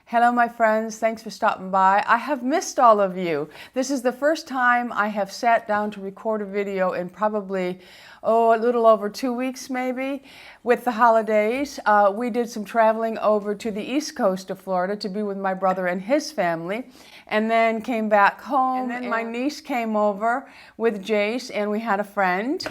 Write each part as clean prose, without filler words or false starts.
Hello my friends, thanks for stopping by. I have missed all of you. This is the first time I have sat down to record a video in probably, a little over 2 weeks maybe. With the holidays, we did some traveling over to the east coast of Florida to be with my brother and his family, and then came back home, and then my niece came over with Jace and we had a friend.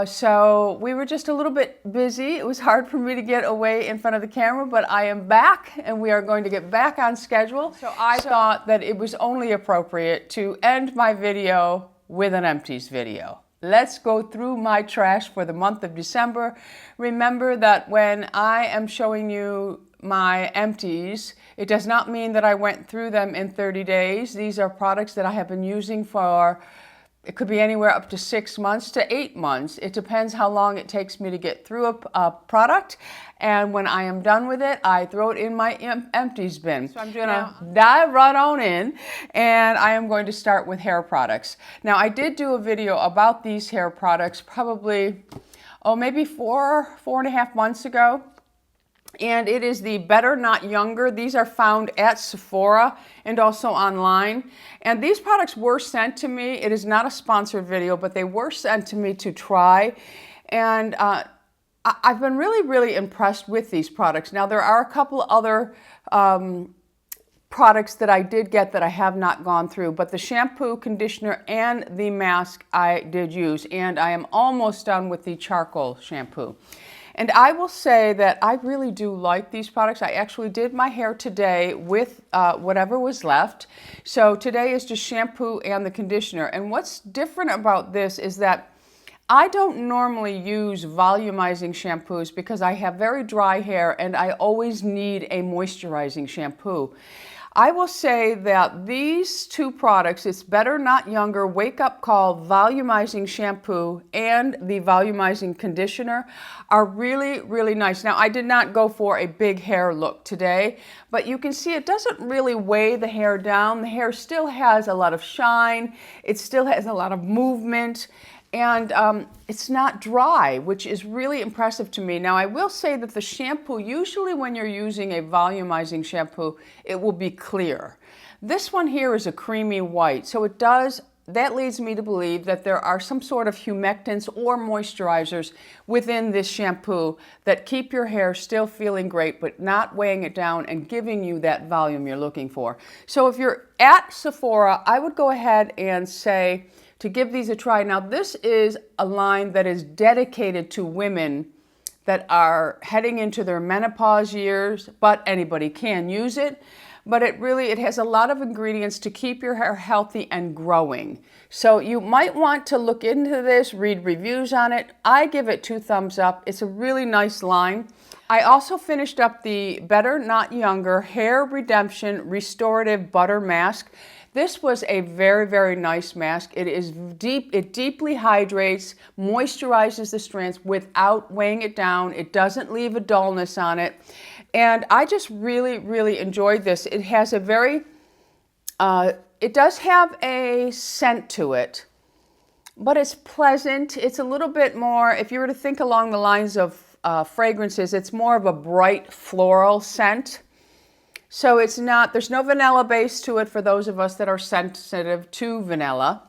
So we were just a little bit busy. It was hard for me to get away in front of the camera, but I am back and we are going to get back on schedule. So I thought that it was only appropriate to end my video with an empties video. Let's go through my trash for the month of December. Remember that when I am showing you my empties, it does not mean that I went through them in 30 days. These are products that I have been using for, it could be anywhere up to 6 months to 8 months. It depends how long it takes me to get through a product. And when I am done with it, I throw it in my empties bin. So I'm gonna dive right on in, and I am going to start with hair products. Now I did do a video about these hair products probably, maybe four and a half months ago. And it is the Better Not Younger. These are found at Sephora and also online. And these products were sent to me. It is not a sponsored video, but they were sent to me to try. And I've been really impressed with these products. Now, there are a couple other products that I did get that I have not gone through, but the shampoo, conditioner, and the mask I did use. And I am almost done with the charcoal shampoo. And I will say that I really do like these products. I actually did my hair today with whatever was left. So today is just shampoo and the conditioner. And what's different about this is that I don't normally use volumizing shampoos because I have very dry hair and I always need a moisturizing shampoo. I will say that these two products, it's Better Not Younger Wake Up Call Volumizing Shampoo and the Volumizing Conditioner, are really nice. Now, I did not go for a big hair look today, but you can see it doesn't really weigh the hair down. The hair still has a lot of shine. It still has a lot of movement. And it's not dry, which is really impressive to me. Now, I will say that the shampoo, usually when you're using a volumizing shampoo, it will be clear. This one here is a creamy white, so that leads me to believe that there are some sort of humectants or moisturizers within this shampoo that keep your hair still feeling great, but not weighing it down and giving you that volume you're looking for. So if you're at Sephora, I would go ahead and say, to give these a try. Now, this is a line that is dedicated to women that are heading into their menopause years, but anybody can use it. But it has a lot of ingredients to keep your hair healthy and growing. So you might want to look into this, read reviews on it. I give it 2 thumbs up. It's a really nice line. I also finished up the Better Not Younger Hair Redemption Restorative Butter Mask. This was a very nice mask. It deeply hydrates, moisturizes the strands without weighing it down. It doesn't leave a dullness on it. And I just really enjoyed this. It has a it does have a scent to it, but it's pleasant. It's a little bit more, if you were to think along the lines of fragrances, it's more of a bright floral scent. So there's no vanilla base to it for those of us that are sensitive to vanilla.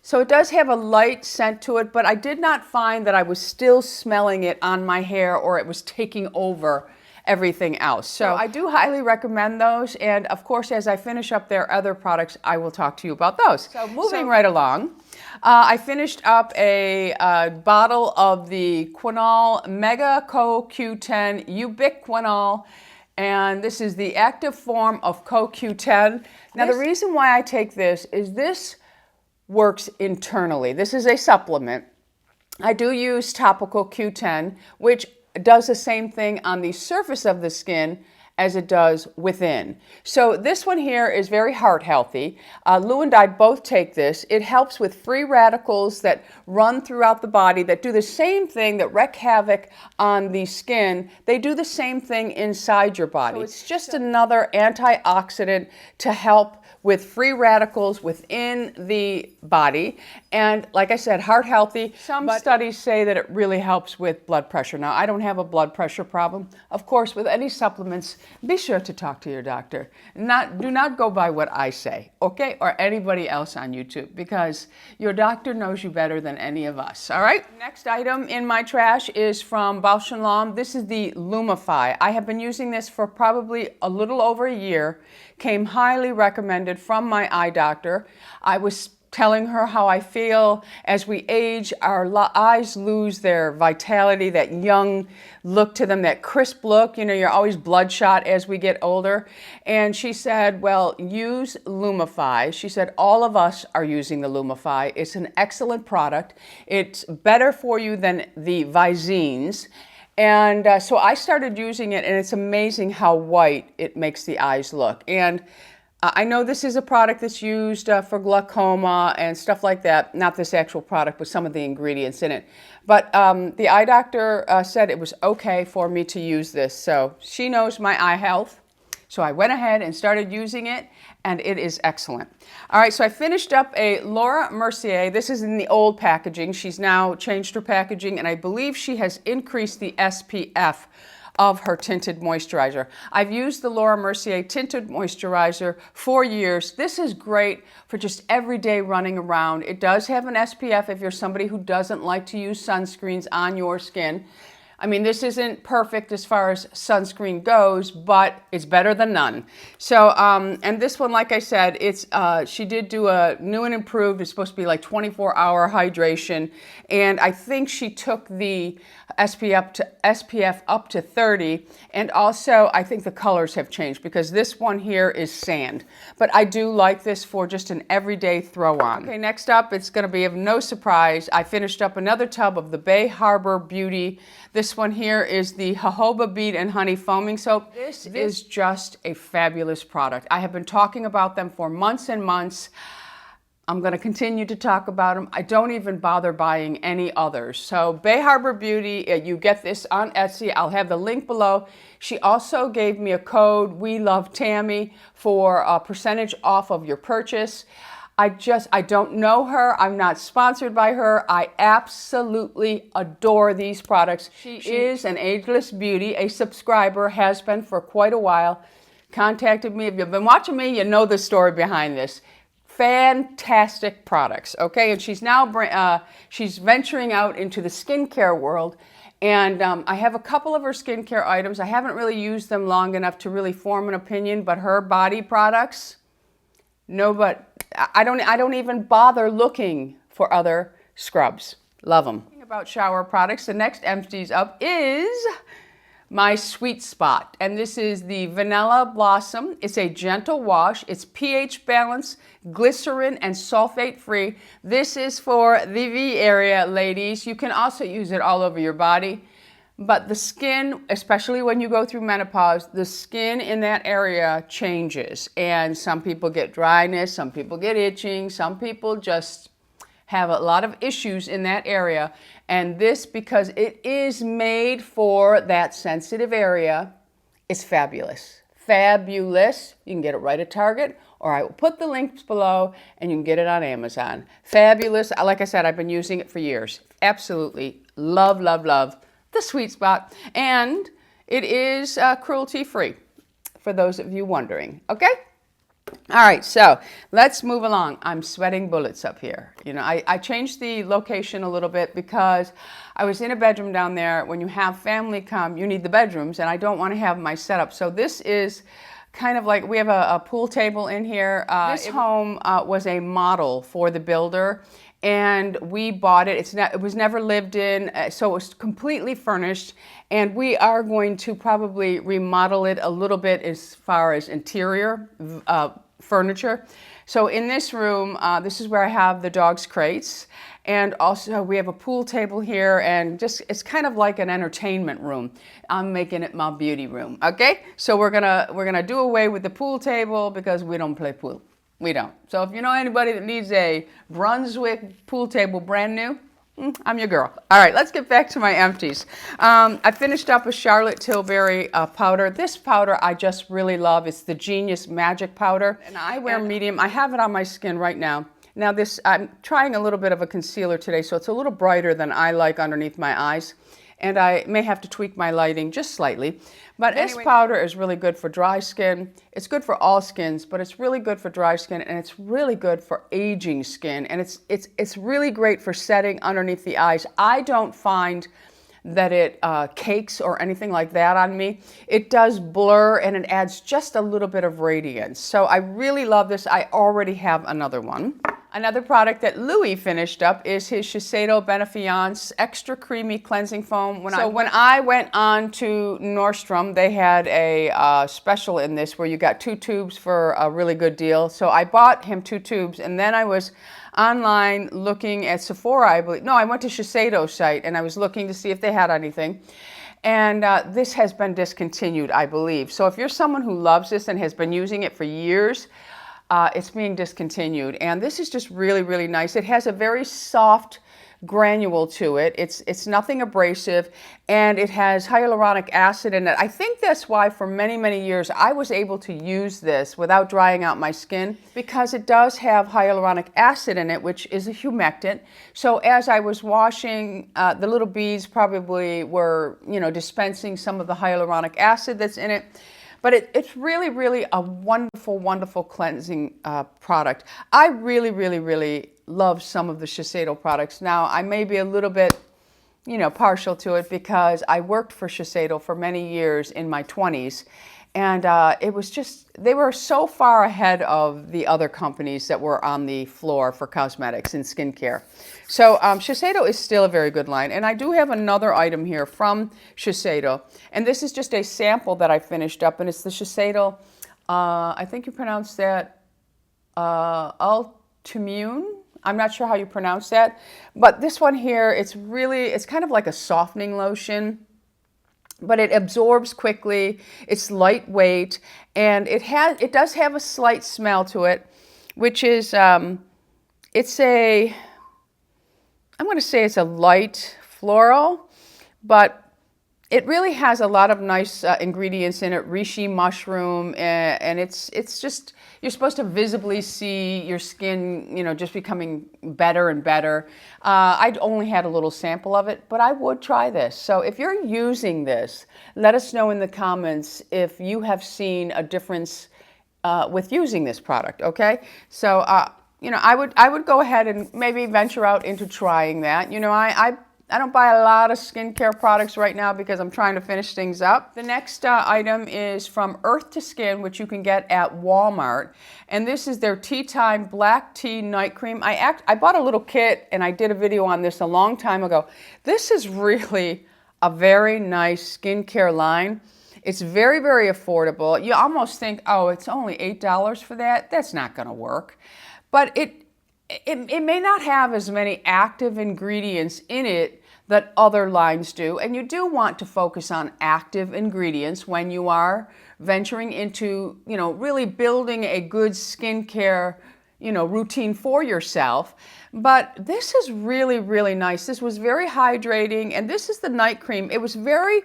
So it does have a light scent to it, but I did not find that I was still smelling it on my hair or it was taking over everything else. So I do highly recommend those. And of course, as I finish up their other products, I will talk to you about those. So moving right along, I finished up a bottle of the Quinol Mega CoQ10 Ubiquinol. And this is the active form of CoQ10. Now, the reason why I take this is this works internally. This is a supplement. I do use topical Q10, which does the same thing on the surface of the skin as it does within. So this one here is very heart healthy. Lou and I both take this. It helps with free radicals that run throughout the body that do the same thing that wreak havoc on the skin. They do the same thing inside your body. So it's just another antioxidant to help with free radicals within the body. And like I said, heart healthy. Some studies say that it really helps with blood pressure. Now, I don't have a blood pressure problem. Of course, with any supplements, be sure to talk to your doctor. Do not go by what I say, okay? Or anybody else on YouTube, because your doctor knows you better than any of us, all right? Next item in my trash is from Bausch & Lomb. This is the Lumify. I have been using this for probably a little over a year. Came highly recommended from my eye doctor. I was telling her how I feel as we age, our eyes lose their vitality, that young look to them, that crisp look. You know, you're always bloodshot as we get older. And she said, well, use Lumify. She said, all of us are using the Lumify. It's an excellent product. It's better for you than the Visines. And so I started using it, and it's amazing how white it makes the eyes look. And I know this is a product that's used for glaucoma and stuff like that. Not this actual product, but some of the ingredients in it. But the eye doctor said it was okay for me to use this. So she knows my eye health. So I went ahead and started using it, and it is excellent. All right, so I finished up a Laura Mercier. This is in the old packaging. She's now changed her packaging, and I believe she has increased the SPF of her tinted moisturizer. I've used the Laura Mercier tinted moisturizer for years. This is great for just everyday running around. It does have an SPF if you're somebody who doesn't like to use sunscreens on your skin. I mean, this isn't perfect as far as sunscreen goes, but it's better than none. So, and this one, like I said, she did do a new and improved. It's supposed to be like 24-hour hydration. And I think she took the SPF up to 30. And also, I think the colors have changed because this one here is sand. But I do like this for just an everyday throw on. Okay, next up, it's going to be of no surprise. I finished up another tub of the Bay Harbor Beauty. This one here is the jojoba bead and honey foaming soap. This is just a fabulous product. I have been talking about them for months and months. I'm going to continue to talk about them. I don't even bother buying any others. So Bay Harbor Beauty, you get this on Etsy. I'll have the link below. She also gave me a code, We Love Tammy, for a percentage off of your purchase. I don't know her. I'm not sponsored by her. I absolutely adore these products. She is an Ageless Beauty, a subscriber, has been for quite a while. Contacted me. If you've been watching me, you know the story behind this. Fantastic products, okay? And she's now she's venturing out into the skincare world. And I have a couple of her skincare items. I haven't really used them long enough to really form an opinion, but her body products, no, but I don't even bother looking for other scrubs. Love them. About shower products, the next empties up is my sweet spot. And this is the Vanilla Blossom. It's a gentle wash. It's pH balanced, glycerin and sulfate free. This is for the V area, ladies. You can also use it all over your body. But the skin, especially when you go through menopause, the skin in that area changes. And some people get dryness, some people get itching, some people just have a lot of issues in that area. And this, because it is made for that sensitive area, is fabulous. Fabulous. You can get it right at Target, or I will put the links below and you can get it on Amazon. Fabulous. Like I said, I've been using it for years. Absolutely love, love, love the sweet spot. And it is cruelty-free, for those of you wondering. Okay? All right, so let's move along. I'm sweating bullets up here. You know, I changed the location a little bit because I was in a bedroom down there. When you have family come, you need the bedrooms, and I don't want to have my setup. So this is kind of like, we have a pool table in here. This home was a model for the builder, and we bought it. It was never lived in, so it was completely furnished. And we are going to probably remodel it a little bit as far as interior furniture. So in this room, this is where I have the dog's crates. And also we have a pool table here, and just it's kind of like an entertainment room. I'm making it my beauty room. Okay? So we're gonna do away with the pool table because we don't play pool. We don't. So if you know anybody that needs a Brunswick pool table brand new, I'm your girl. All right, let's get back to my empties. I finished up a Charlotte Tilbury powder. This powder I just really love. It's the Genius Magic Powder. And I wear medium. I have it on my skin right now. Now this, I'm trying a little bit of a concealer today, so it's a little brighter than I like underneath my eyes. And I may have to tweak my lighting just slightly. But this powder is really good for dry skin. It's good for all skins, but it's really good for dry skin, and it's really good for aging skin. And it's really great for setting underneath the eyes. I don't find that it cakes or anything like that on me. It does blur, and it adds just a little bit of radiance. So I really love this. I already have another one. Another product that Louis finished up is his Shiseido Benefiance Extra Creamy Cleansing Foam. When I went on to Nordstrom, they had a special in this where you got 2 tubes for a really good deal. So I bought him 2 tubes, and then I was online looking at Sephora, I believe. No, I went to Shiseido's site, and I was looking to see if they had anything. And this has been discontinued, I believe. So if you're someone who loves this and has been using it for years, it's being discontinued. And this is just really, really nice. It has a very soft granule to it. It's nothing abrasive, and it has hyaluronic acid in it. I think that's why for many, many years I was able to use this without drying out my skin, because it does have hyaluronic acid in it, which is a humectant. So as I was washing, the little beads probably were, dispensing some of the hyaluronic acid that's in it. But it's really, really a wonderful, wonderful cleansing product. I really, really, really love some of the Shiseido products. Now, I may be a little bit, partial to it because I worked for Shiseido for many years in my 20s. And it was just, they were so far ahead of the other companies that were on the floor for cosmetics and skincare. So Shiseido is still a very good line. And I do have another item here from Shiseido. And this is just a sample that I finished up. And it's the Shiseido, I think you pronounce that Ultimune. I'm not sure how you pronounce that. But this one here, it's kind of like a softening lotion. But it absorbs quickly, it's lightweight, and it does have a slight smell to it, which is, I'm going to say it's a light floral, but it really has a lot of nice ingredients in it, reishi mushroom, and it's just, you're supposed to visibly see your skin, just becoming better and better. I'd only had a little sample of it, but I would try this. So if you're using this, let us know in the comments if you have seen a difference with using this product, okay? So, I would go ahead and maybe venture out into trying that. I don't buy a lot of skincare products right now because I'm trying to finish things up. The next item is from Earth to Skin, which you can get at Walmart. And this is their Tea Time Black Tea Night Cream. I bought a little kit, and I did a video on this a long time ago. This is really a very nice skincare line. It's very, very affordable. You almost think, oh, it's only $8 for that. That's not going to work. But it may not have as many active ingredients in it that other lines do, and you do want to focus on active ingredients when you are venturing into, really building a good skincare, routine for yourself. But this is really, really nice. This was very hydrating, and this is the night cream. It was very,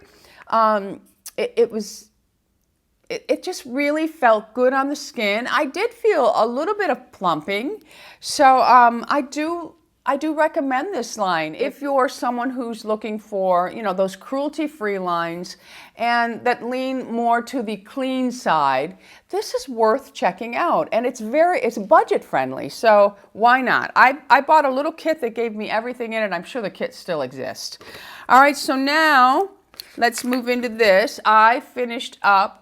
it just really felt good on the skin. I did feel a little bit of plumping. So I do recommend this line if you're someone who's looking for, those cruelty-free lines and that lean more to the clean side. This is worth checking out, and it's budget friendly, so why not? I bought a little kit that gave me everything in it. I'm sure the kit still exists. All right, so now let's move into this. I finished up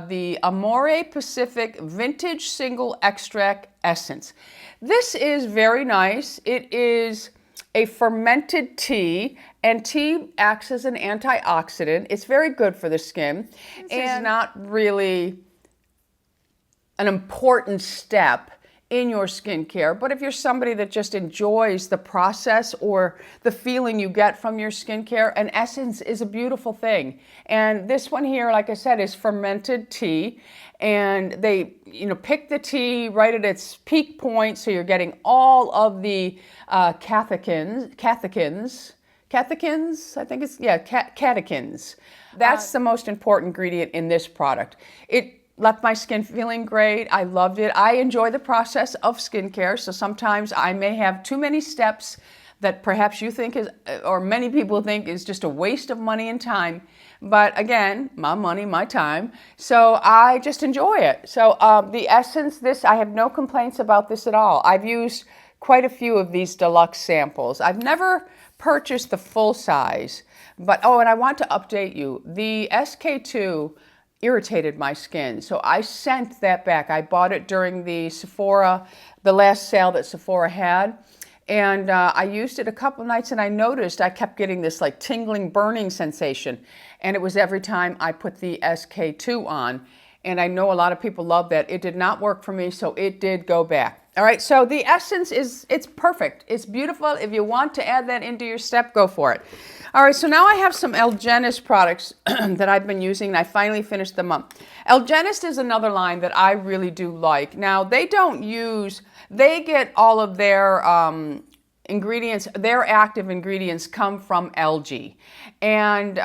the Amore Pacific Vintage Single Extract Essence. This is very nice. It is a fermented tea, and tea acts as an antioxidant. It's very good for the skin. It's not really an important step in your skincare. But if you're somebody that just enjoys the process or the feeling you get from your skincare, an essence is a beautiful thing. And this one here, like I said, is fermented tea. And they, pick the tea right at its peak point, so you're getting all of the catechins, I think it's, catechins. That's the most important ingredient in this product. It left my skin feeling great. I loved it. I enjoy the process of skincare, so sometimes I may have too many steps that perhaps you think is, or many people think is just a waste of money and time. But again, my money, my time. So I just enjoy it. So the essence, I have no complaints about this at all. I've used quite a few of these deluxe samples. I've never purchased the full size, but, and I want to update you. The SK2 irritated my skin, so I sent that back. I bought it during the last sale that Sephora had, and I used it a couple nights, and I noticed I kept getting this like tingling, burning sensation, and it was every time I put the SK2 on, and I know a lot of people love that. It did not work for me, so it did go back. All right, so the essence it's perfect. It's beautiful. If you want to add that into your step, go for it. All right, so now I have some Algenist products that I've been using, and I finally finished them up. Algenist is another line that I really do like. Now, they get all of their ingredients, their active ingredients come from algae. And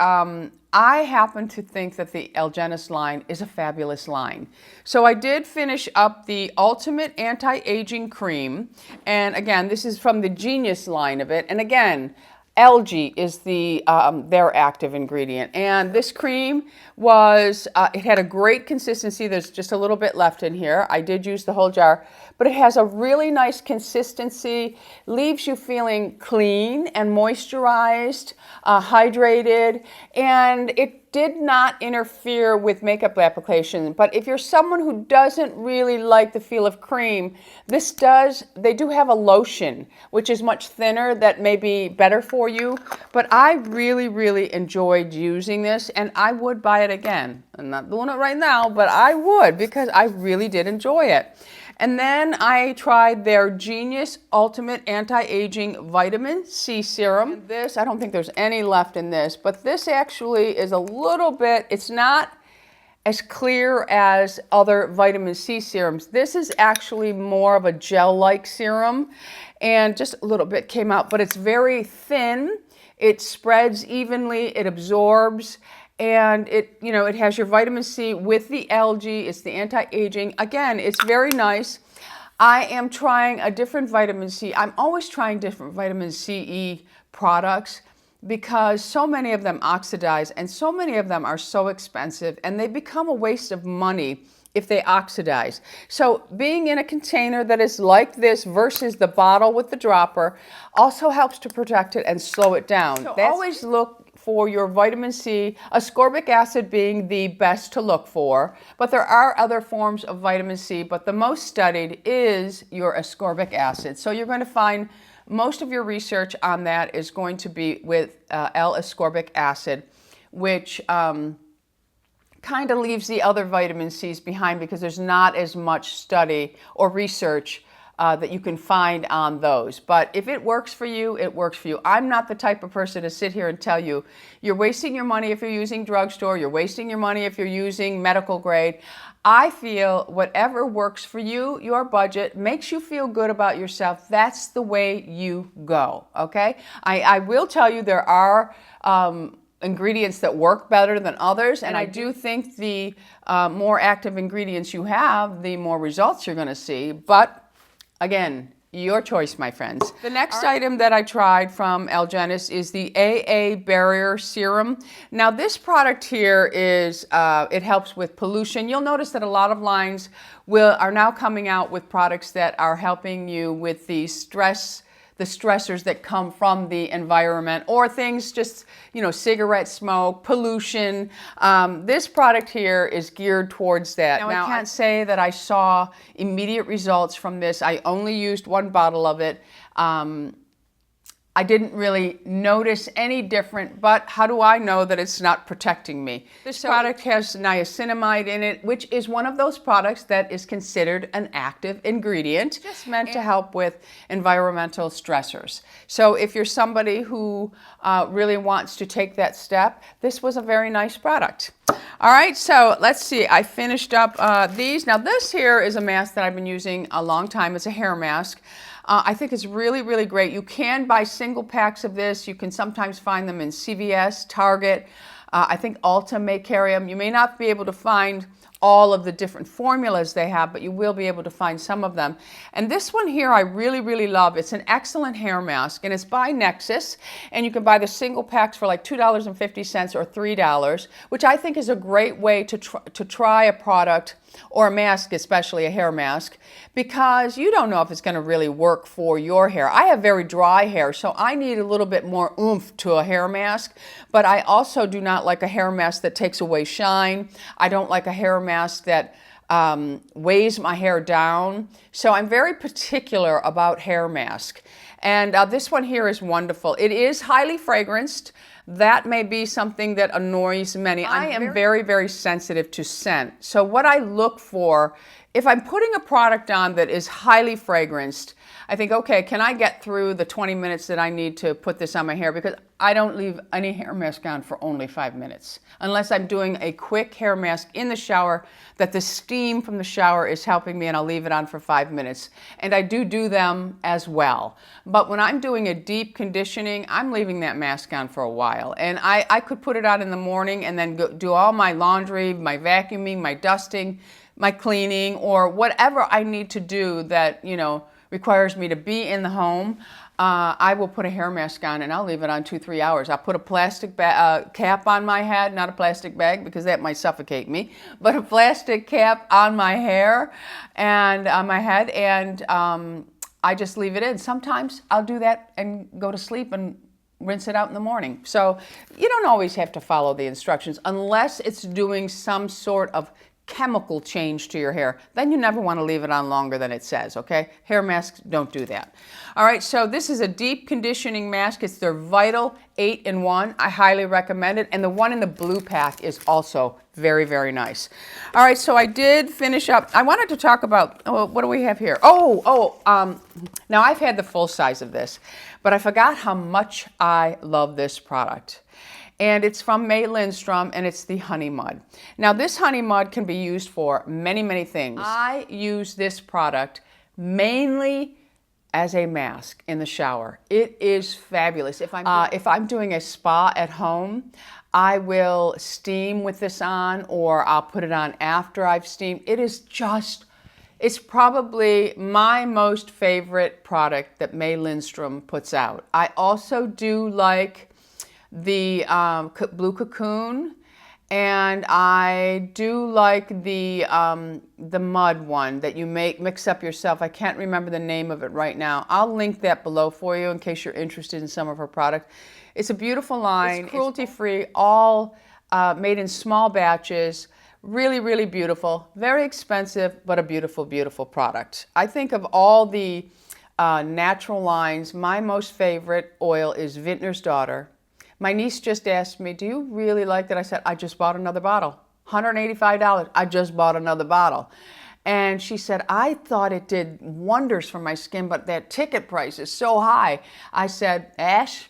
I happen to think that the Algenist line is a fabulous line. So I did finish up the Ultimate Anti-Aging Cream. And again, this is from the Genius line of it. And again, algae is their active ingredient. And this cream it had a great consistency. There's just a little bit left in here. I did use the whole jar, but it has a really nice consistency, leaves you feeling clean and moisturized, hydrated, and it did not interfere with makeup application. But if you're someone who doesn't really like the feel of cream, they do have a lotion, which is much thinner, that may be better for you. But I really, really enjoyed using this, and I would buy it again. I'm not doing it right now, but I would, because I really did enjoy it. And then I tried their Genius Ultimate Anti-Aging Vitamin C Serum. This, I don't think there's any left in this, but this actually is a little bit, it's not as clear as other vitamin C serums. This is actually more of a gel-like serum, and just a little bit came out, but it's very thin. It spreads evenly, it absorbs, and it has your vitamin C with the algae. It's the anti-aging. Again, it's very nice. I am trying a different vitamin C. I'm always trying different vitamin C products because so many of them oxidize, and so many of them are so expensive, and they become a waste of money if they oxidize. So being in a container that is like this versus the bottle with the dropper also helps to protect it and slow it down. So always look for your vitamin C, ascorbic acid being the best to look for, but there are other forms of vitamin C, but the most studied is your ascorbic acid. So you're going to find most of your research on that is going to be with L-ascorbic acid, which kind of leaves the other vitamin C's behind because there's not as much study or research that you can find on those. But if it works for you, it works for you. I'm not the type of person to sit here and tell you, you're wasting your money if you're using drugstore, you're wasting your money if you're using medical grade. I feel whatever works for you, your budget, makes you feel good about yourself, that's the way you go, okay? I will tell you there are ingredients that work better than others, and I do think the more active ingredients you have, the more results you're going to see. But again, your choice, my friends. The next item that I tried from Algenist is the AA Barrier Serum. Now this product here is, it helps with pollution. You'll notice that a lot of lines are now coming out with products that are helping you with the stressors that come from the environment, or things just, cigarette smoke, pollution. This product here is geared towards that. Now I can't say that I saw immediate results from this. I only used one bottle of it. I didn't really notice any different, but how do I know that it's not protecting me? This product has niacinamide in it, which is one of those products that is considered an active ingredient, just meant to help with environmental stressors. So if you're somebody who really wants to take that step, this was a very nice product. All right, so let's see. I finished up these. Now this here is a mask that I've been using a long time. It's a hair mask. I think it's really, really great. You can buy single packs of this. You can sometimes find them in CVS, Target. I think Ulta may carry them. You may not be able to find all of the different formulas they have, but you will be able to find some of them. And this one here I really, really love. It's an excellent hair mask, and it's by Nexus, and you can buy the single packs for like $2.50 or $3, which I think is a great way to try a product or a mask, especially a hair mask, because you don't know if it's going to really work for your hair. I have very dry hair, so I need a little bit more oomph to a hair mask, but I also do not like a hair mask that takes away shine. I don't like a hair mask that weighs my hair down. So I'm very particular about hair mask. And this one here is wonderful. It is highly fragranced. That may be something that annoys many. I am very, very sensitive to scent. So what I look for, if I'm putting a product on that is highly fragranced, I think, okay, can I get through the 20 minutes that I need to put this on my hair? Because I don't leave any hair mask on for only 5 minutes. Unless I'm doing a quick hair mask in the shower, that the steam from the shower is helping me, and I'll leave it on for 5 minutes. And I do them as well. But when I'm doing a deep conditioning, I'm leaving that mask on for a while. And I could put it on in the morning and then do all my laundry, my vacuuming, my dusting, my cleaning, or whatever I need to do that, you know, requires me to be in the home. I will put a hair mask on and I'll leave it on 2-3 hours. I'll put a plastic cap on my head, not a plastic bag because that might suffocate me, but a plastic cap on my hair and on my head, and I just leave it in. Sometimes I'll do that and go to sleep and rinse it out in the morning. So you don't always have to follow the instructions unless it's doing some sort of chemical change to your hair. Then you never want to leave it on longer than it says, okay? Hair masks don't do that. All right, so this is a deep conditioning mask. It's their Vital 8-in-1. I highly recommend it. And the one in the blue pack is also very, very nice. All right, so I did finish up. I wanted to talk about, what do we have here? Now I've had the full size of this, but I forgot how much I love this product. And it's from May Lindstrom, and it's the Honey Mud. Now, this Honey Mud can be used for many, many things. I use this product mainly as a mask in the shower. It is fabulous. If I'm doing a spa at home, I will steam with this on, or I'll put it on after I've steamed. It's probably my most favorite product that May Lindstrom puts out. I also do like the Blue Cocoon, and I do like the mud one that you mix up yourself. I can't remember the name of it right now. I'll link that below for you in case you're interested in some of her product. It's a beautiful line. It's cruelty-free, all made in small batches. Really, really beautiful. Very expensive, but a beautiful, beautiful product. I think of all the natural lines, my most favorite oil is Vintner's Daughter. My niece just asked me, do you really like that? I said, I just bought another bottle. $185. I just bought another bottle. And she said, I thought it did wonders for my skin, but that ticket price is so high. I said, Ash,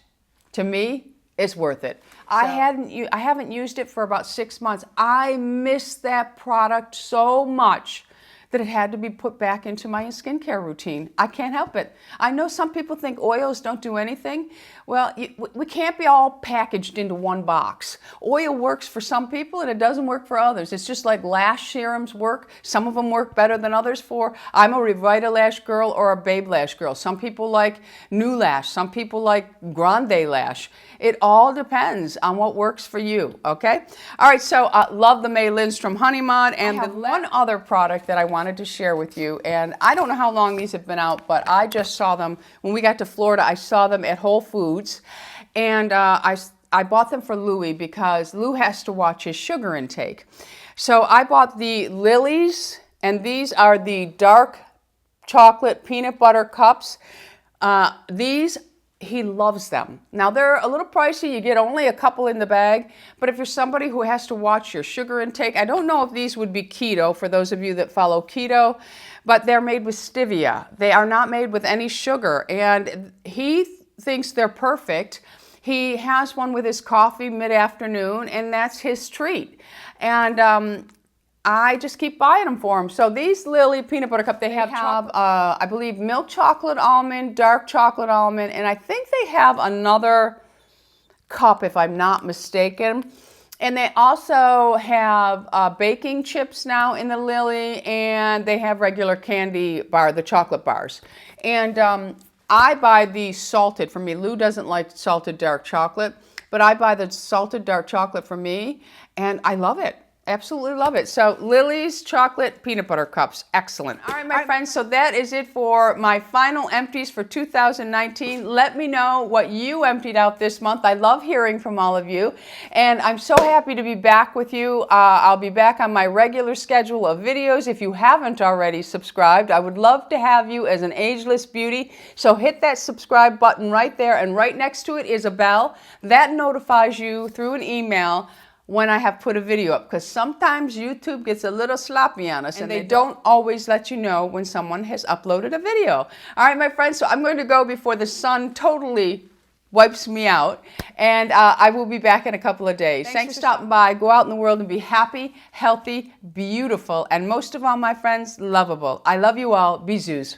to me, it's worth it. I haven't used it for about 6 months. I miss that product so much that it had to be put back into my skincare routine. I can't help it. I know some people think oils don't do anything. Well, we can't be all packaged into one box. Oil works for some people and it doesn't work for others. It's just like lash serums work. Some of them work better than others I'm a Revitalash girl or a Babe Lash girl. Some people like New Lash. Some people like Grande Lash. It all depends on what works for you, okay? All right, so love the May Lindstrom Honey Mud, and the one other product that I wanted to share with you, and I don't know how long these have been out, but I just saw them when we got to Florida. I saw them at Whole Foods, and I bought them for Louie because Lou has to watch his sugar intake. So I bought the Lilies, and these are the dark chocolate peanut butter cups. These he loves them. Now they're a little pricey. You get only a couple in the bag, but if you're somebody who has to watch your sugar intake, I don't know if these would be keto for those of you that follow keto, but they're made with stevia. They are not made with any sugar, and he thinks they're perfect. He has one with his coffee mid-afternoon, and that's his treat. And I just keep buying them for him. So these Lily peanut butter cup, they have I believe milk chocolate almond, dark chocolate almond, and I think they have another cup if I'm not mistaken. And they also have baking chips now in the Lily, and they have regular candy bar, the chocolate bars. And I buy the salted for me. Lou doesn't like salted dark chocolate, but I buy the salted dark chocolate for me, and I love it. Absolutely love it. So Lily's chocolate peanut butter cups, excellent. All right, my friends, so that is it for my final empties for 2019. Let me know what you emptied out this month. I love hearing from all of you, and I'm so happy to be back with you. I'll be back on my regular schedule of videos. If you haven't already subscribed, I would love to have you as an ageless beauty. So hit that subscribe button right there, and right next to it is a bell that notifies you through an email when I have put a video up, because sometimes YouTube gets a little sloppy on us and they don't always let you know when someone has uploaded a video. All right, my friends, so I'm going to go before the sun totally wipes me out, and I will be back in a couple of days. Thanks for stopping by. Go out in the world and be happy, healthy, beautiful, and most of all, my friends, lovable. I love you all. Bisous.